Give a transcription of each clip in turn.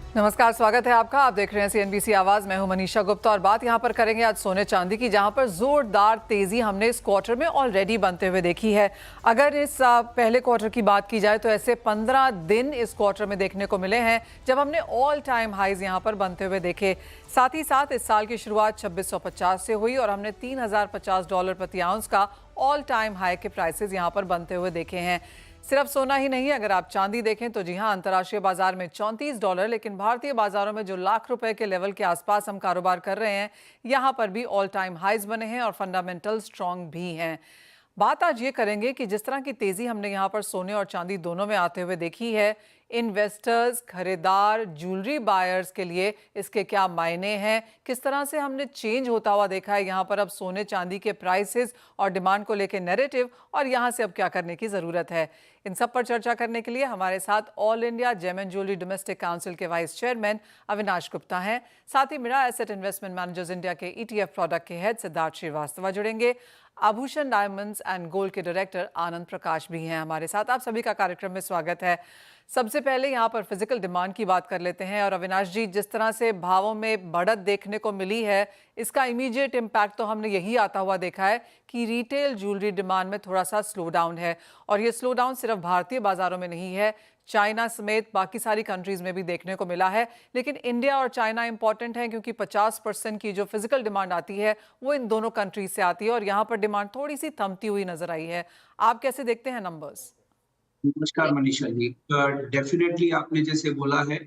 नमस्कार, स्वागत है आपका। आप देख रहे हैं सीएनबीसी आवाज। मैं हूं मनीषा गुप्ता और बात यहां पर करेंगे आज सोने चांदी की, जहां पर जोरदार तेजी हमने इस क्वार्टर में ऑलरेडी बनते हुए देखी है। अगर इस पहले क्वार्टर की बात की जाए तो ऐसे 15 दिन इस क्वार्टर में देखने को मिले हैं जब हमने ऑल टाइम हाईज यहां पर बनते हुए देखे। साथ ही साथ इस साल की शुरुआत 2650 से हुई और हमने $3050 प्रति आउंस का ऑल टाइम हाई के प्राइसेस यहां पर बनते हुए देखे हैं। सिर्फ सोना ही नहीं, अगर आप चांदी देखें तो जी हां, अंतर्राष्ट्रीय बाजार में $34, लेकिन भारतीय बाजारों में जो लाख रुपए के लेवल के आसपास हम कारोबार कर रहे हैं, यहां पर भी ऑल टाइम हाइज बने हैं और फंडामेंटल स्ट्रांग भी हैं। बात आज ये करेंगे कि जिस तरह की तेजी हमने यहां पर सोने और चांदी दोनों में आते हुए देखी है, इन्वेस्टर्स, खरीदार, ज्वेलरी बायर्स के लिए इसके क्या मायने हैं, किस तरह से हमने चेंज होता हुआ देखा है यहाँ पर अब सोने चांदी के प्राइसेस और डिमांड को लेकर नैरेटिव, और यहाँ से अब क्या करने की ज़रूरत है। इन सब पर चर्चा करने के लिए हमारे साथ All India Gem and Jewellery Domestic Council के वाइस चेयरमैन अविनाश गुप्ता हैं। साथ ही Mirae Asset Investment Managers India के ETF प्रोडक्ट के हेड सिद्धार्थ श्रीवास्तव जुड़ेंगे। आभूषण डायमंड्स एंड गोल्ड के डायरेक्टर आनंद प्रकाश भी हैं हमारे साथ। आप सभी का कार्यक्रम में स्वागत है। सबसे पहले यहाँ पर फिजिकल डिमांड की बात कर लेते हैं। और अविनाश जी, जिस तरह से भावों में बढ़त देखने को मिली है, इसका इमीडिएट इम्पैक्ट तो हमने यही आता हुआ देखा है कि रिटेल ज्वेलरी डिमांड में थोड़ा सा स्लो डाउन है। और ये स्लो डाउन सिर्फ भारतीय बाजारों में नहीं है, चाइना समेत बाकी सारी कंट्रीज में भी देखने को मिला है। लेकिन इंडिया और चाइना इंपॉर्टेंट है क्योंकि 50% की जो फिजिकल डिमांड आती है वो इन दोनों कंट्रीज से आती है और यहाँ पर डिमांड थोड़ी सी थमती हुई नजर आई है। आप कैसे देखते हैं नंबर्स? नमस्कार मनीषा जी। डेफिनेटली आपने जैसे बोला है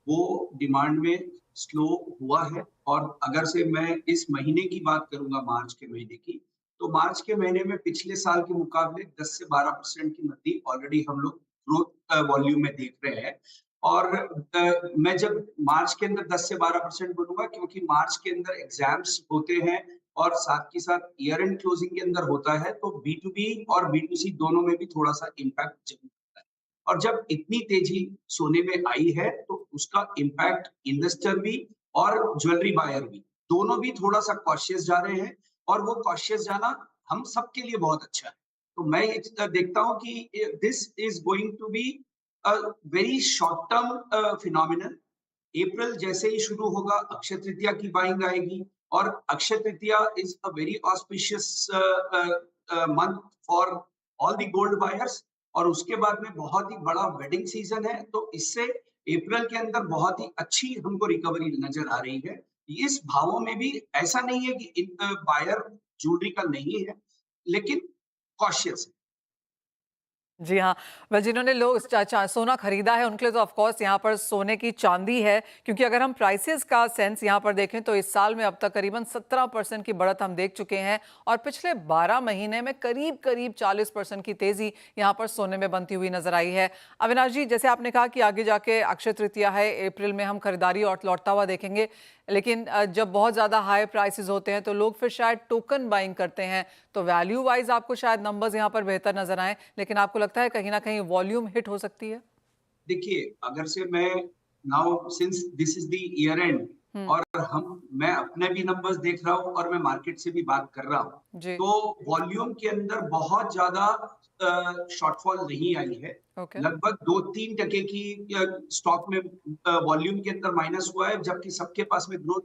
वो डिमांड में स्लो हुआ है। और अगर से मैं इस महीने की बात करूंगा, मार्च के महीने की, तो मार्च के महीने में पिछले साल के मुकाबले 10 से 12% की वृद्धि ऑलरेडी हम लोग ग्रोथ वॉल्यूम में देख रहे हैं। और मैं जब मार्च के अंदर 10 से 12% बोलूंगा क्योंकि मार्च के अंदर एग्जाम्स होते हैं और साथ के साथ ईयर एंड क्लोजिंग के अंदर होता है, तो B2B और B2C दोनों में भी थोड़ा सा इम्पैक्ट जरूर होता है। और जब इतनी तेजी सोने में आई है तो उसका इम्पैक्ट इन्वेस्टर भी और ज्वेलरी बायर भी, दोनों भी थोड़ा सा कॉशियस जा रहे हैं। और वो कॉशियस जाना हम सबके लिए बहुत अच्छा है। तो मैं ये देखता हूं कि this is going to be a very short term phenomenon. अप्रैल जैसे ही शुरू होगा, अक्षय तृतीया की बाइंग आएगी। और Akshaya Tritiya is a very auspicious month for all the gold buyers. और उसके बाद में बहुत ही बड़ा वेडिंग सीजन है, तो इससे अप्रैल के अंदर बहुत ही अच्छी हमको रिकवरी नजर आ रही है। इस भावों में भी ऐसा नहीं है कि बायर ज्वेलरी का नहीं है, लेकिन कॉशियस है। जी हाँ, वह जिन्होंने लोग सोना खरीदा है उनके लिए तो ऑफ कोर्स यहाँ पर सोने की चांदी है, क्योंकि अगर हम प्राइसेस का सेंस यहाँ पर देखें तो इस साल में अब तक करीबन 17% की बढ़त हम देख चुके हैं और पिछले 12 महीने में करीब करीब 40% की तेजी यहाँ पर सोने में बनती हुई नजर आई है। अविनाश जी, जैसे आपने कहा कि आगे जाके अक्षय तृतीया है, अप्रैल में हम खरीदारी और लौटता हुआ देखेंगे, लेकिन जब बहुत ज़्यादा हाई प्राइसेस होते हैं तो लोग फिर शायद टोकन बाइंग करते हैं, तो वैल्यू वाइज आपको शायद नंबर्स यहाँ पर बेहतर नजर आए, लेकिन आपको लगता है कहीं ना कहीं वॉल्यूम हिट हो सकती है? देखिए, अगर से मैं now since this is the year end hmm. और हम मैं अपने भी नंबर्स देख रहा हूँ और मैं मार्केट से भी बात कर रहा हूँ, जी। तो वॉल्यूम के अंदर बहुत ज्यादा शॉर्टफॉल नहीं आई है। ओके। लगभग 2-3% की स्टॉक में वॉल्यूम के अंदर माइनस हुआ है, जबकि सबके पास में ग्रोथ,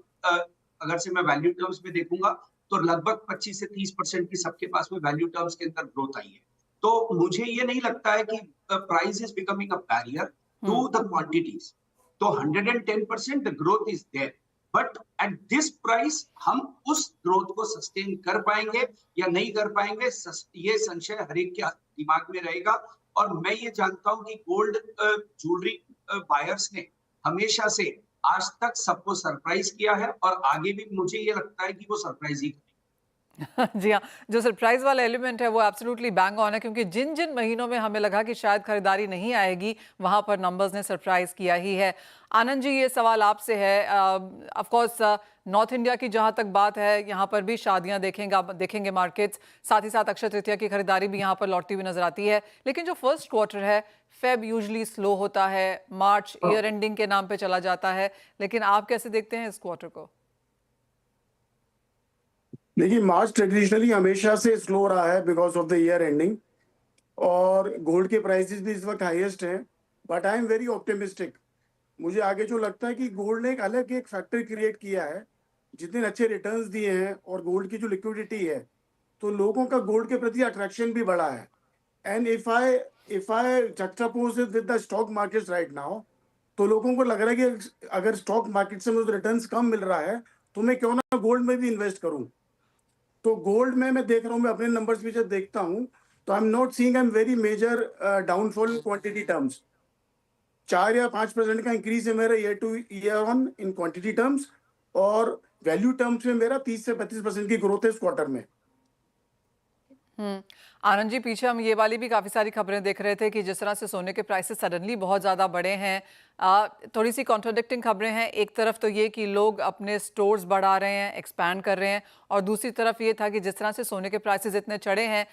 अगर से मैं वैल्यू टर्म्स में देखूंगा तो लगभग 25 से 30% की सबके पास में वैल्यू टर्म्स के अंदर ग्रोथ आई है। तो मुझे ये नहीं लगता है कि price is becoming a barrier to hmm. the quantities. तो 110% the growth is there. But at this price हम उस ग्रोथ को सस्टेन कर पाएंगे या नहीं कर पाएंगे, ये संशय हर एक के दिमाग में रहेगा। और मैं ये जानता हूं कि गोल्ड ज्वेलरी बायर्स ने हमेशा से आज तक सबको सरप्राइज किया है और आगे भी मुझे ये लगता है कि वो सरप्राइज ही करेंगे। जी हाँ, जो सरप्राइज वाला एलिमेंट है वो एब्सोल्युटली बैंग ऑन है, क्योंकि जिन जिन महीनों में हमें लगा कि शायद खरीदारी नहीं आएगी, वहां पर नंबर्स ने सरप्राइज किया ही है। आनंद जी, ये सवाल आपसे है। ऑफ कोर्स नॉर्थ इंडिया की जहां तक बात है, यहाँ पर भी शादियां देखेंगे मार्केट्स, साथ ही साथ अक्षय तृतीया की खरीदारी भी यहाँ पर लौटती हुई नजर आती है। लेकिन जो फर्स्ट क्वार्टर है, फेब यूजली स्लो होता है, मार्च ईयर एंडिंग के नाम पे चला जाता है, लेकिन आप कैसे देखते हैं इस क्वार्टर को? देखिए, मार्च ट्रेडिशनली हमेशा से स्लो रहा है because of the year ending. और गोल्ड के प्राइसेस भी इस वक्त हाईएस्ट हैं। But I am very optimistic मुझे आगे जो लगता है कि गोल्ड ने एक अलग एक फैक्टर क्रिएट किया है, जितने अच्छे रिटर्न्स दिए हैं और गोल्ड की जो लिक्विडिटी है, तो लोगों का गोल्ड के प्रति अट्रैक्शन भी बढ़ा है। And if I juxtapose it with the stock markets right now, तो लोगों को लग रहा है कि अगर स्टॉक मार्केट से मुझे रिटर्न्स कम मिल रहा है, तो मैं क्यों ना गोल्ड में भी इन्वेस्ट करूं। तो गोल्ड में मैं देख रहा हूँ, मैं अपने नंबर्स भी जब देखता हूँ, तो I am not seeing um very major downfall in quantity terms. 4 या 5% का इंक्रीज है मेरा year to year on in quantity terms, और वैल्यू टर्म्स में मेरा 30 से 35% की ग्रोथ है इस क्वार्टर में। आनंद जी, पीछे हम ये वाली भी काफ़ी सारी खबरें देख रहे थे कि जिस तरह से सोने के प्राइसेस सडनली बहुत ज़्यादा बढ़े हैं। थोड़ी सी कॉन्ट्राडिक्टिंग खबरें हैं। एक तरफ तो ये कि लोग अपने स्टोर्स बढ़ा रहे हैं, एक्सपैंड कर रहे हैं, और दूसरी तरफ ये था कि जिस तरह से सोने के प्राइसेस इतने चढ़े हैं,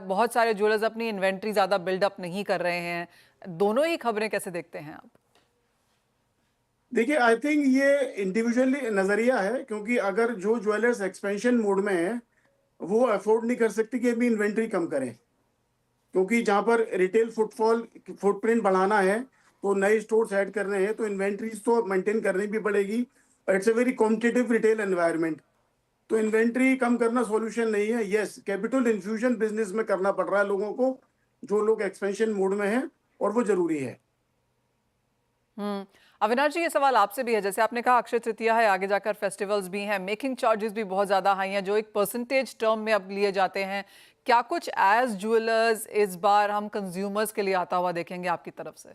बहुत सारे ज्वेलर्स अपनी इन्वेंट्री ज़्यादा बिल्डअप नहीं कर रहे हैं। दोनों ही खबरें कैसे देखते हैं आप? देखिए, आई थिंक ये इंडिविजुअली नजरिया है, क्योंकि अगर जो ज्वेलर्स एक्सपेंशन मोड में है, वो अफोर्ड नहीं कर सकते कि अभी इन्वेंट्री कम करें, क्योंकि जहां पर रिटेल फुटप्रिंट बढ़ाना है, तो नए स्टोर्स ऐड करने हैं, तो इन्वेंट्रीज तो मेंटेन करनी भी पड़ेगी। It's a very competitive retail environment, तो इन्वेंट्री कम करना सॉल्यूशन नहीं है। यस, कैपिटल इन्फ्यूजन बिजनेस में करना पड़ रहा है लोगों को, जो लोग एक्सपेंशन मोड में हैं, और वो जरूरी है। अविनाश जी, ये सवाल आपसे भी है। जैसे आपने कहा अक्षय तृतीया है, आगे जाकर फेस्टिवल्स भी हैं, मेकिंग चार्जेस भी बहुत ज़्यादा हाई हैं जो एक परसेंटेज टर्म में अब लिए जाते हैं। क्या कुछ एज ज्वेलर्स इस बार हम कंज्यूमर्स के लिए आता हुआ देखेंगे आपकी तरफ से?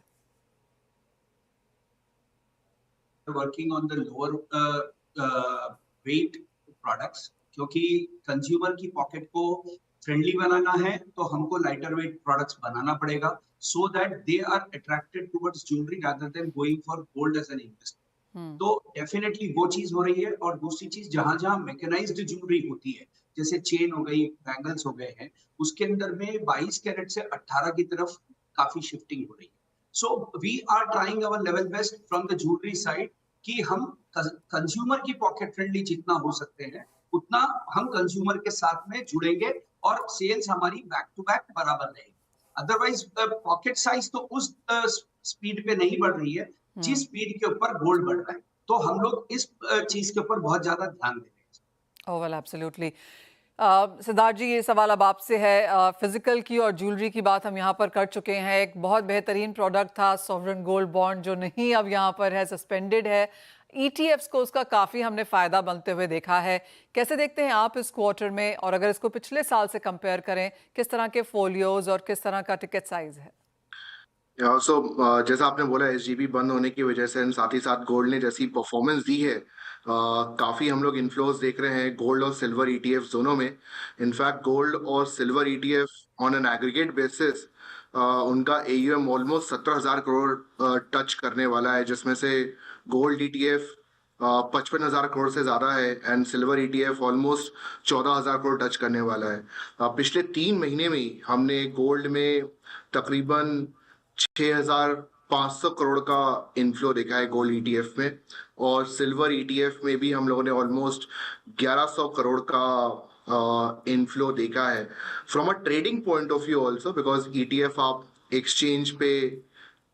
Working on the lower weight products, क्योंकि कंज्यूमर की पॉकेट को फ्रेंडली बनाना है तो हमको लाइटर वेट प्रोडक्ट्स बनाना पड़ेगा, so that they are attracted towards jewellery rather than going for gold as an investment. तो डेफिनेटली वो चीज हो रही है। और दूसरी चीज, जहां जहां मैकेनाइज्ड ज्वेलरी होती है, जैसे चेन हो गई, बैंगल्स हो गए हैं, उसके अंदर में 22 कैरेट से 18 की तरफ काफी शिफ्टिंग हो रही है। So we are trying our level best from the jewellery side कि हम कंज्यूमर की पॉकेट फ्रेंडली जितना हो सकते हैं उतना हम कंज्यूमर के साथ में जुड़ेंगे, और सेल्स हमारी बैक टू बैक बराबर रहेगी। अदरवाइज पॉकेट साइज तो उस स्पीड पे नहीं बढ़ रही है जिस स्पीड के ऊपर गोल्ड बढ़ रहा है। तो हम लोग इस चीज के ऊपर बहुत ज्यादा ध्यान दे रहे हैं। Oh well, absolutely. Siddharth ji, ये सवाल अब आपसे है। फिजिकल की और ज्वेलरी की बात हम यहाँ पर कर चुके हैं। एक बहुत बेहतरीन प्रोडक्ट था सॉवरेन गोल्ड बॉन्ड, जो नहीं अब यहाँ पर है, सस्पेंडेड है। ईटीएफ्स को उसका काफ़ी हमने फ़ायदा बनते हुए देखा है। कैसे देखते हैं आप इस क्वार्टर में, और अगर इसको पिछले साल से कंपेयर करें, किस तरह के फोलियोज और किस तरह का टिकट साइज है? जैसा आपने बोला, एसजीबी बंद होने की वजह से साथ ही साथ गोल्ड ने जैसी परफॉर्मेंस दी है, काफी हम लोग इन्फ्लोज देख रहे हैं गोल्ड और सिल्वर ईटीएफ दोनों में। इनफैक्ट गोल्ड और silver ETF on an aggregate basis उनका एयूएम ऑलमोस्ट 17,000 करोड़ टच करने वाला है, जिसमें से गोल्ड ईटीएफ 55,000 करोड़ से ज्यादा है, and silver ETF almost 14,000 crore touch करने वाला है। पिछले 3 महीने में ही हमने गोल्ड में तकरीबन 6,500 करोड़ का इनफ्लो देखा है गोल्ड ईटीएफ में, और सिल्वर ईटीएफ में भी हम लोगों ने ऑलमोस्ट 1100 करोड़ का इनफ्लो देखा है। From a trading point of view also, because ETF आप एक्सचेंज पे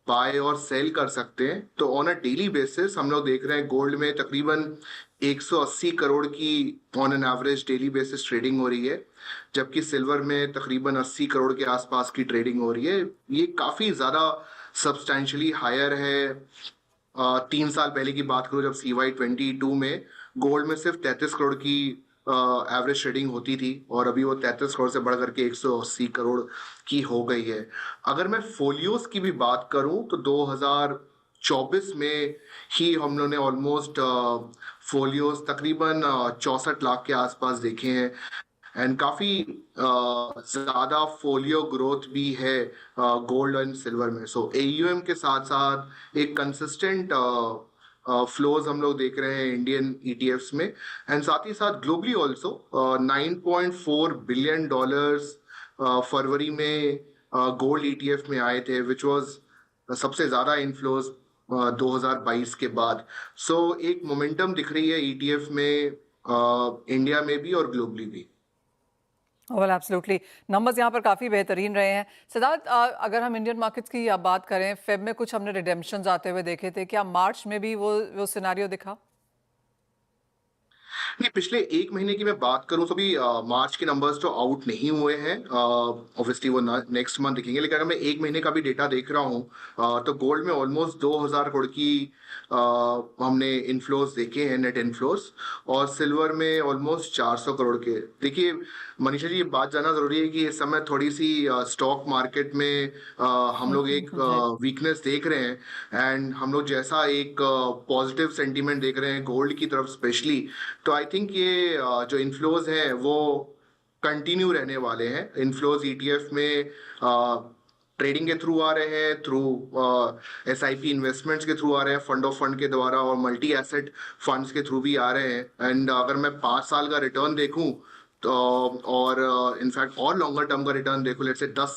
बाय और सेल कर सकते हैं, तो ऑन अ डेली बेसिस हम लोग देख रहे हैं गोल्ड में तकरीबन 180 करोड़ की on an average daily basis trading हो रही है, जबकि सिल्वर में तकरीबन 80 करोड़ के आसपास की ट्रेडिंग हो रही है। ये काफी ज्यादा सब्सटैंशियली हायर है। 3 साल पहले की बात करूं, जब CY22 में गोल्ड में सिर्फ 33 करोड़ की एवरेज ट्रेडिंग होती थी, और अभी वो 33 करोड़ से बढ़कर के 180 करोड़ की हो गई है। अगर मैं फोलियोस की भी बात करूं, तो 2024 में ही हम लोगों ने ऑलमोस्ट फोलियोस तकरीबन 64 लाख के आसपास देखे हैं, एंड काफी ज्यादा फोलियो ग्रोथ भी है गोल्ड एंड सिल्वर में। सो एयूएम के साथ साथ एक कंसिस्टेंट फ्लोज हम लोग देख रहे हैं इंडियन ईटीएफ्स में, एंड साथ ही साथ ग्लोबली ऑल्सो $9.4 बिलियन फरवरी में गोल्ड ईटीएफ में आए थे, विच वाज सबसे ज्यादा इनफ्लोज 2022 के बाद। सो एक मोमेंटम दिख रही है ईटीएफ में, इंडिया में भी और ग्लोबली भी। वेल एब्सोल्युटली, नंबर्स यहाँ पर काफ़ी बेहतरीन रहे हैं। सिद्धार्थ, अगर हम इंडियन मार्केट्स की बात करें, फेब में कुछ हमने रिडेम्पशंस आते हुए देखे थे, क्या मार्च में भी वो सिनेरियो दिखा? नहीं, पिछले 1 महीने की मैं बात करूँ तो अभी मार्च के नंबर्स तो आउट नहीं हुए हैं। ऑब्वियसली वो न नेक्स्ट मंथ दिखेंगे, लेकिन अगर मैं 1 महीने का भी डेटा देख रहा हूँ तो गोल्ड में ऑलमोस्ट 2000 करोड़ की हमने इन्फ्लोज़ देखे हैं, नेट इन्फ्लोज़, और सिल्वर में ऑलमोस्ट 400 करोड़ के। देखिए मनीषा जी, ये बात जानना ज़रूरी है कि इस समय थोड़ी-सी स्टॉक मार्केट में हम लोग एक जी। वीकनेस देख रहे हैं, एंड हम लोग जैसा एक पॉजिटिव सेंटीमेंट देख रहे हैं गोल्ड की तरफ स्पेशली, तो आई थिंक ये जो इन्फ्लोज हैं वो कंटिन्यू रहने वाले हैं। इन्फ्लोज ईटीएफ में ट्रेडिंग के थ्रू आ रहे हैं, थ्रू एसआईपी इन्वेस्टमेंट्स के थ्रू आ रहे हैं, फंड ऑफ फंड के द्वारा, और मल्टी एसेट फंड्स के थ्रू भी आ रहे हैं। एंड अगर मैं 5 साल का रिटर्न देखूं तो, और इनफैक्ट और लॉन्गर टर्म का रिटर्न देखो, लेट्स से 10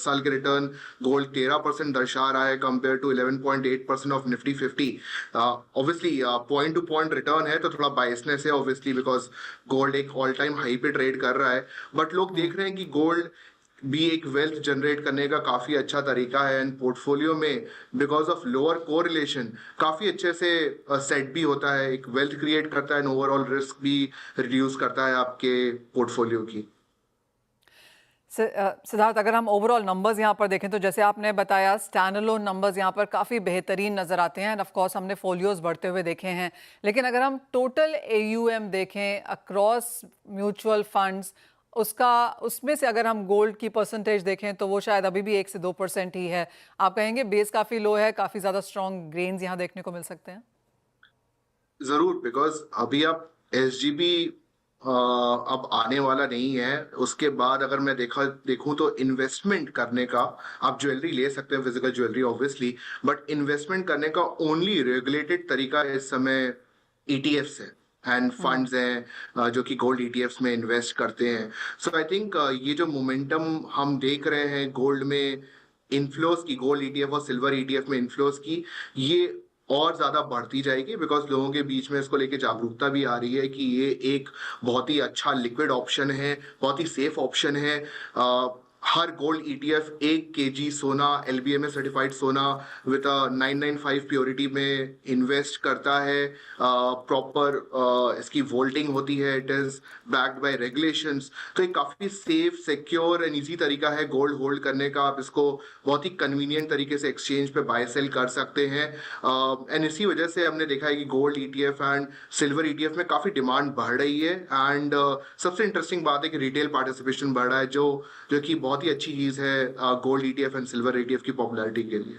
साल के रिटर्न गोल्ड 13% दर्शा रहा है कंपेयर टू 11.8% ऑफ Nifty 50। Obviously point to point return है तो थोड़ा बायसनेस है ऑब्वियसली, बिकॉज गोल्ड एक ऑल टाइम हाई पे ट्रेड कर रहा है, बट लोग देख रहे हैं कि गोल्ड भी एक वेल्थ जनरेट करने का काफी अच्छा तरीका है, एंड पोर्टफोलियो में बिकॉज ऑफ लोअर कोरिलेशन काफी अच्छे से सेट भी होता है, एक वेल्थ क्रिएट करता है, एंड ओवरऑल रिस्क भी रिड्यूस करता है आपके पोर्टफोलियो की। सिद्धार्थ, अगर हम ओवरऑल नंबर्स यहाँ पर देखें तो जैसे आपने बताया, स्टैंडअलोन नंबर्स यहाँ पर काफ़ी बेहतरीन नज़र आते हैं, एंड ऑफ कोर्स हमने फोलियोज बढ़ते हुए देखे हैं। लेकिन अगर हम टोटल एयूएम देखें अक्रॉस म्यूचुअल फंड्स, उसमें से अगर हम गोल्ड की परसेंटेज देखें तो वो शायद अभी भी 1 से 2% ही है। आप कहेंगे बेस काफ़ी लो है, काफ़ी ज़्यादा स्ट्रॉन्ग गेन्स यहाँ देखने को मिल सकते हैं? जरूर, बिकॉज अभी आप एसजीबी अब आने वाला नहीं है। उसके बाद अगर मैं देखूं तो इन्वेस्टमेंट करने का, आप ज्वेलरी ले सकते हैं, physical jewellery obviously, but investment करने का ओनली रेगुलेटेड तरीका इस समय ईटीएफ्स है एंड फंड्स हैं जो कि गोल्ड ईटीएफ्स में इन्वेस्ट करते हैं। सो आई थिंक ये जो मोमेंटम हम देख रहे हैं गोल्ड में इन्फ्लोज की, गोल्ड ईटीएफ और सिल्वर ईटीएफ में इन्फ्लोज की, ये और ज्यादा बढ़ती जाएगी, बिकॉज लोगों के बीच में इसको लेके जागरूकता भी आ रही है कि ये एक बहुत ही अच्छा लिक्विड ऑप्शन है, बहुत ही सेफ ऑप्शन है। हर गोल्ड ईटीएफ 1 kg सोना, एलबीएमए सर्टिफाइड सोना विद 995 प्योरिटी में इन्वेस्ट करता है। प्रॉपर इसकी वोल्टिंग होती है, it is backed by regulations, तो एक काफी सेफ, सिक्योर एंड इजी तरीका है गोल्ड होल्ड करने का। आप इसको बहुत ही कन्वीनियंट तरीके से एक्सचेंज पे बाय सेल कर सकते हैं, एंड इसी वजह से हमने देखा है कि gold ETF and silver ETF में काफी डिमांड बढ़ रही है। एंड सबसे इंटरेस्टिंग बात है कि रिटेल पार्टिसिपेशन बढ़ रहा है, जो कि बहुत ही अच्छी चीज है gold ETF and silver ETF की पॉपुलैरिटी के लिए।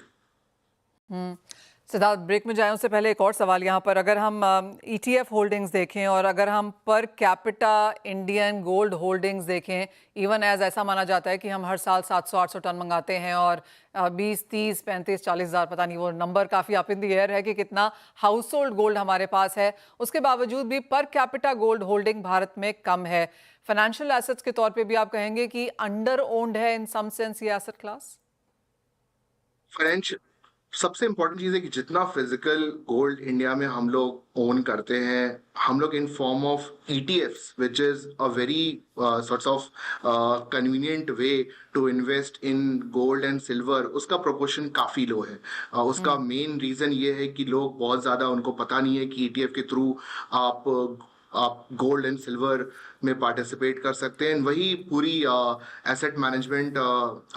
सिद्धार्थ, ब्रेक में जाएं उससे पहले एक और सवाल यहाँ पर, अगर हम ईटीएफ होल्डिंग्स देखें और अगर हम per capita Indian gold holdings देखें, इवन एज ऐसा माना जाता है कि हम हर साल 700-800 टन मंगाते हैं और 20, 30, 35, 40 हज़ार, पता नहीं वो नंबर काफ़ी अप इन द एयर है कि कितना हाउस होल्ड गोल्ड हमारे पास है, उसके बावजूद भी per capita gold holding Bharat में कम है। फाइनेंशियल एसेट्स के तौर पे भी आप कहेंगे कि अंडर ओन्ड है इन सम सेंस ये एसेट क्लास? फाइनेंशियल सबसे इंपॉर्टेंट चीज है कि जितना फिजिकल गोल्ड इंडिया में हम लोग ओन करते हैं, हम लोग in form of ETFs, which is a very sorts of convenient way to invest in gold and silver, उसका प्रोपोर्शन काफी लो है। उसका मेन रीजन ये है कि लोग बहुत ज्यादा, उनको पता नहीं है कि ईटीएफ के थ्रू आप गोल्ड एंड सिल्वर में पार्टिसिपेट कर सकते हैं। वही पूरी एसेट मैनेजमेंट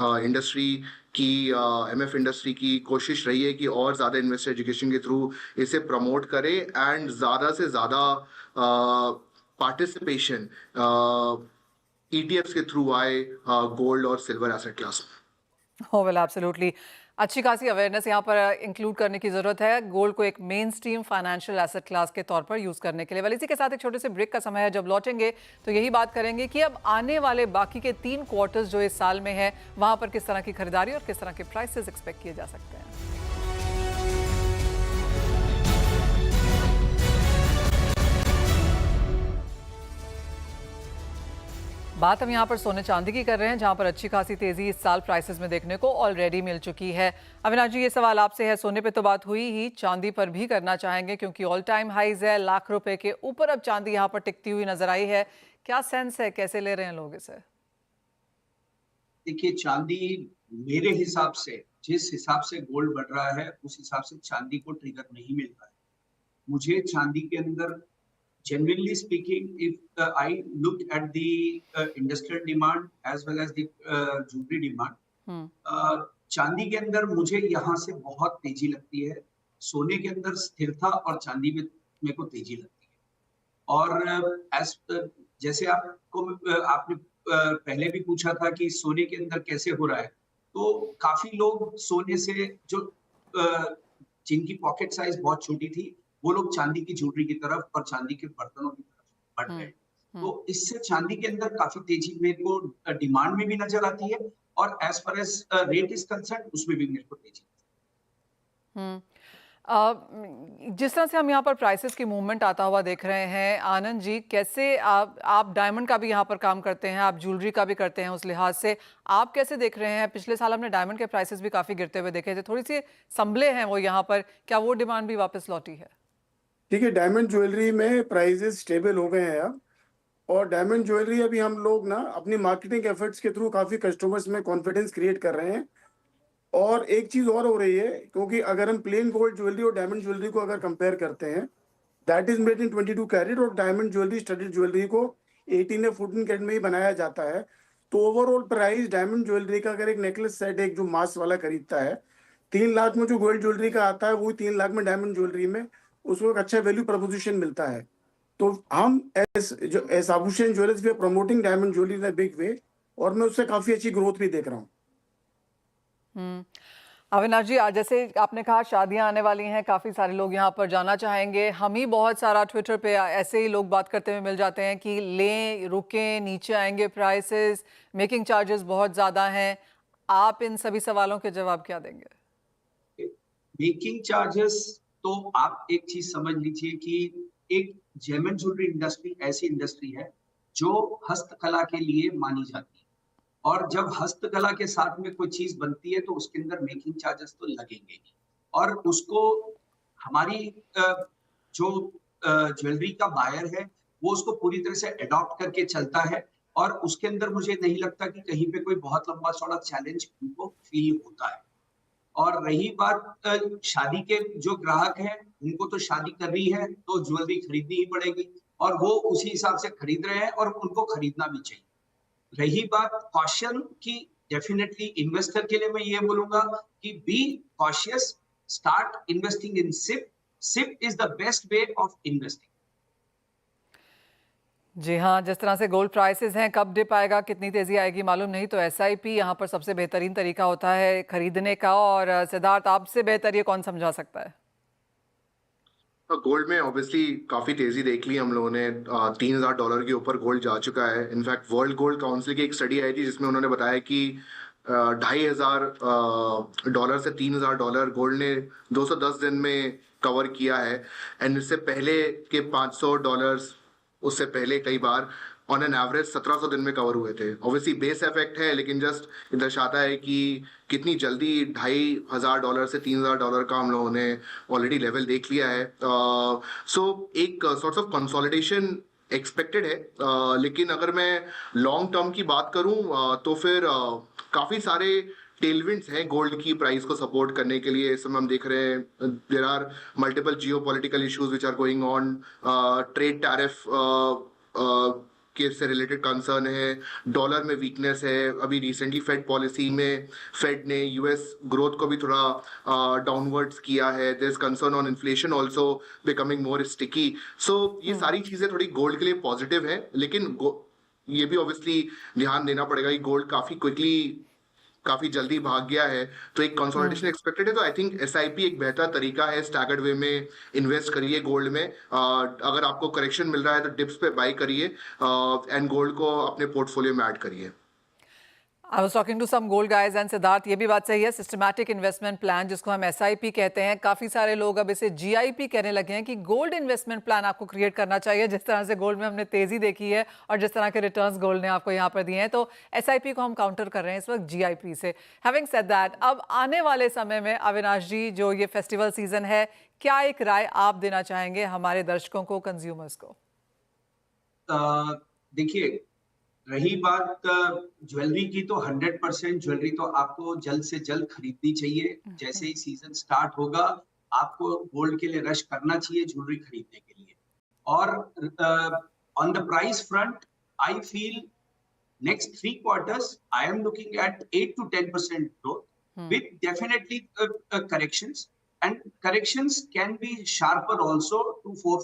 इंडस्ट्री की, एमएफ इंडस्ट्री की कोशिश रही है कि और ज़्यादा इन्वेस्टर एजुकेशन के थ्रू इसे प्रमोट करे एंड ज़्यादा से ज़्यादा पार्टिसिपेशन ईटीएफ्स के थ्रू आए गोल्ड और सिल्वर एसेट क्लास में। हो वेल एब्सोल्युटली, अच्छी खासी अवेयरनेस यहाँ पर इंक्लूड करने की ज़रूरत है गोल्ड को एक main stream financial asset class के तौर पर यूज़ करने के लिए। वाल इसी के साथ एक छोटे से ब्रेक का समय है, जब लौटेंगे तो यही बात करेंगे कि अब आने वाले बाकी के 3 क्वार्टर्स जो इस साल में है, वहाँ पर किस तरह की खरीदारी और किस तरह के प्राइसेस एक्सपेक्ट किए जा सकते हैं। बात हम यहाँ पर सोने चांदी की कर रहे हैं, जहाँ पर अच्छी खासी तेजी इस साल प्राइसेस में देखने को ऑलरेडी मिल चुकी है। अविनाश जी, ये सवाल आपसे है, सोने पे तो बात हुई ही, चांदी पर भी करना चाहेंगे क्योंकि ऑल टाइम हाईज है, लाख रुपए के ऊपर अब चांदी यहाँ पर टिकती हुई नजर आई है। क्या सेंस है, कैसे ले रहे हैं लोग इसे? देखिए चांदी मेरे हिसाब से जिस हिसाब से गोल्ड बढ़ रहा है उस हिसाब से चांदी को ट्रिगर नहीं मिल रहा है। मुझे चांदी के अंदर genuinely speaking, if I look at the industrial demand as well as the jewelry demand, चांदी के अंदर मुझे यहाँ से बहुत तेजी लगती है। सोने के अंदर स्थिरता और चांदी में मेरे को तेजी लगती है। और एज जैसे आपने पहले भी पूछा था कि सोने के अंदर कैसे हो रहा है, तो काफी लोग सोने से जो जिनकी पॉकेट साइज बहुत छोटी थी, वो लोग चांदी की ज्वेलरी की तरफ और चांदी के बर्तनों की तरफ बढ़ गए। तो इससे चांदी के अंदर काफी तेजी मेरे को डिमांड में भी नजर आती है और as far as rate is concern उसमें भी मेरे को तेजी। जिस तरह से हम यहाँ पर प्राइसेस की मूवमेंट आता हुआ देख रहे हैं, आनंद जी कैसे आप डायमंड का भी यहाँ पर काम करते हैं, आप ज्वेलरी का भी करते हैं, उस लिहाज से आप कैसे देख रहे हैं? पिछले साल हमने डायमंड के प्राइसेस भी काफ़ी गिरते हुए देखे थे, थोड़ी सी संभले हैं वो यहाँ पर, क्या वो डिमांड भी वापस लौटी है? ठीक है, डायमंड ज्वेलरी में प्राइसेस स्टेबल हो गए हैं अब, और डायमंड ज्वेलरी अभी हम लोग ना अपनी मार्केटिंग एफर्ट्स के थ्रू काफ़ी कस्टमर्स में कॉन्फिडेंस क्रिएट कर रहे हैं। और एक चीज़ और हो रही है, क्योंकि अगर हम प्लेन गोल्ड ज्वेलरी और डायमंड ज्वेलरी को अगर कंपेयर करते हैं, that is made in 22 carat, और डायमंड ज्वेलरी स्टडीड ज्वेलरी को 18 या 14 कैरेट में ही बनाया जाता है। तो ओवरऑल प्राइस डायमंड ज्वेलरी का, अगर एक नेकलेस सेट एक जो मास वाला खरीदता है 3 लाख में, जो गोल्ड ज्वेलरी का आता है वही 3 लाख में डायमंड ज्वेलरी में उसको एक अच्छा वैल्यू प्रपोजिशन मिलता है। तो हम S Aabhushan jewellers we are promoting diamond jewellery in a big way, और मैं उससे काफ़ी अच्छी ग्रोथ भी देख रहा हूँ। अविनाश जी, आज जैसे आपने कहा शादियां आने वाली हैं, काफ़ी सारे लोग यहाँ पर जाना चाहेंगे, हम ही बहुत सारा ट्विटर पे ऐसे ही लोग बात करते हुए मिल जाते हैं कि लें, रुकें, नीचे आएंगे प्राइसेस, मेकिंग चार्जेस बहुत ज़्यादा हैं। आप इन सभी सवालों के जवाब क्या देंगे? मेकिंग चार्जेस तो आप एक चीज समझ लीजिए कि एक जेमन ज्वेलरी इंडस्ट्री ऐसी इंडस्ट्री है जो हस्तकला के लिए मानी जाती है, और जब हस्तकला के साथ में कोई चीज बनती है तो उसके अंदर मेकिंग चार्जेस तो लगेंगे ही, और उसको हमारी जो ज्वेलरी का बायर है वो उसको पूरी तरह से अडॉप्ट करके चलता है, और उसके अंदर मुझे नहीं लगता कि कहीं पे कोई बहुत लंबा चौड़ा चैलेंज उनको फील होता है। और रही बात शादी के जो ग्राहक हैं, उनको तो शादी करनी है तो ज्वेलरी खरीदनी ही पड़ेगी, और वो उसी हिसाब से खरीद रहे हैं और उनको खरीदना भी चाहिए। रही बात कॉशन की, डेफिनेटली इन्वेस्टर के लिए मैं ये बोलूंगा कि be cautious, start investing in SIP. SIP is the best way of investing. जी हाँ, जिस तरह से गोल्ड प्राइसेस हैं, कब डिप आएगा, कितनी तेजी आएगी मालूम नहीं, तो एसआईपी यहाँ पर सबसे बेहतरीन तरीका होता है खरीदने का। और सिद्धार्थ, आपसे बेहतर ये कौन समझा सकता है? गोल्ड में ऑब्वियसली काफी तेजी देख ली हम लोगों ने। $3,000 के ऊपर गोल्ड जा चुका है। इनफैक्ट वर्ल्ड गोल्ड काउंसिल की एक स्टडी आई थी जिसमें उन्होंने बताया कि $2,500 से $3,000 गोल्ड ने 210 दिन में कवर किया है। एंड इससे पहले के $500 उससे पहले कई बार ऑन एन एवरेज 1700 दिन में कवर हुए थे। ऑब्वियसली बेस इफेक्ट है, लेकिन जस्ट दर्शाता है कि कितनी जल्दी $2,500 से $3,000 का हम लोगों ने ऑलरेडी लेवल देख लिया है। सो एक सॉर्ट ऑफ कंसोलिडेशन एक्सपेक्टेड है। लेकिन अगर मैं लॉन्ग टर्म की बात करूं तो फिर काफी सारे टेलविंड्स हैं गोल्ड की प्राइस को सपोर्ट करने के लिए। इस समय हम देख रहे हैं there are multiple geopolitical issues which are going on. Trade tariff के से रिलेटेड कंसर्न है, डॉलर में वीकनेस है। अभी रिसेंटली फेड पॉलिसी में फेड ने यूएस ग्रोथ को भी थोड़ा डाउनवर्ड्स किया है। There is concern on inflation also becoming more sticky. So ये सारी चीजें थोड़ी गोल्ड के लिए पॉजिटिव है, लेकिन ये भी ऑब्वियसली ध्यान देना पड़ेगा कि गोल्ड काफी जल्दी भाग गया है, तो एक कंसोलिडेशन एक्सपेक्टेड है। तो आई थिंक एसआईपी एक बेहतर तरीका है। स्टैगर्ड वे में इन्वेस्ट करिए गोल्ड में। अगर आपको करेक्शन मिल रहा है तो डिप्स पे बाय करिए एंड गोल्ड को अपने पोर्टफोलियो में ऐड करिए। I was talking to some gold guys and Siddharth, ये भी बात सही है, सिस्टमैटिक इन्वेस्टमेंट प्लान जिसको हम एसआईपी कहते हैं, काफ़ी सारे लोग अब इसे जीआईपी कहने लगे हैं कि गोल्ड इन्वेस्टमेंट प्लान आपको क्रिएट करना चाहिए। जिस तरह से गोल्ड में हमने तेज़ी देखी है और जिस तरह के रिटर्न्स गोल्ड ने आपको यहाँ पर दिए हैं, तो एसआईपी को हम काउंटर कर रहे हैं इस वक्त जीआईपी से। हैविंग सेड दैट, अब आने वाले समय में अविनाश जी, जो ये फेस्टिवल सीजन है, क्या एक राय आप देना चाहेंगे हमारे दर्शकों को, कंज्यूमर्स को? देखिए, रही बात ज्वेलरी की, तो 100% ज्वेलरी तो आपको जल्द से जल्द खरीदनी चाहिए। जैसे ही सीजन स्टार्ट होगा, आपको गोल्ड के लिए रश करना चाहिए ज्वेलरी खरीदने के लिए। और on the price front, I feel next 3 quarters, I am looking at 8 to 10% growth with definitely corrections, and corrections can be sharper also to 4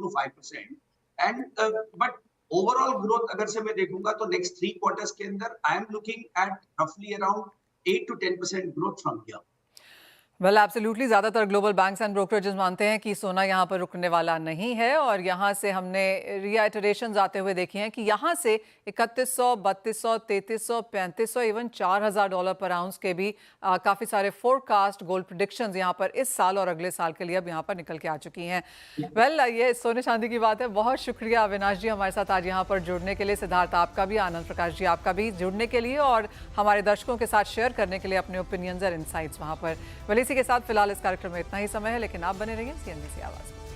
to 5%. And but overall growth अगर से मैं देखूंगा तो next 3 quarters के अंदर I am looking at roughly around 8 to 10% growth from here. Well absolutely, ज़्यादातर global banks and brokerages मानते हैं कि सोना यहाँ पर रुकने वाला नहीं है और यहाँ से हमने रिआइटरेशंस आते हुए देखी हैं कि यहाँ से 3100, 3200, 3300, 3500, इवन $4000 पर आउंस के भी काफ़ी सारे फोरकास्ट गोल्ड प्रिडिक्शंस यहाँ पर इस साल और अगले साल के लिए अब यहाँ पर निकल के आ चुकी हैं। वेल ये सोने चांदी की बात है। बहुत शुक्रिया अविनाश जी हमारे साथ आज यहाँ पर जुड़ने के लिए। सिद्धार्थ आपका भी, आनंद प्रकाश जी आपका भी जुड़ने के लिए और हमारे दर्शकों के साथ शेयर करने के लिए अपने ओपिनियंस और इनसाइट्स वहाँ पर। इसी के साथ फिलहाल इस कार्यक्रम में इतना ही समय है, लेकिन आप बने रहिए CNBC आवाज़ में।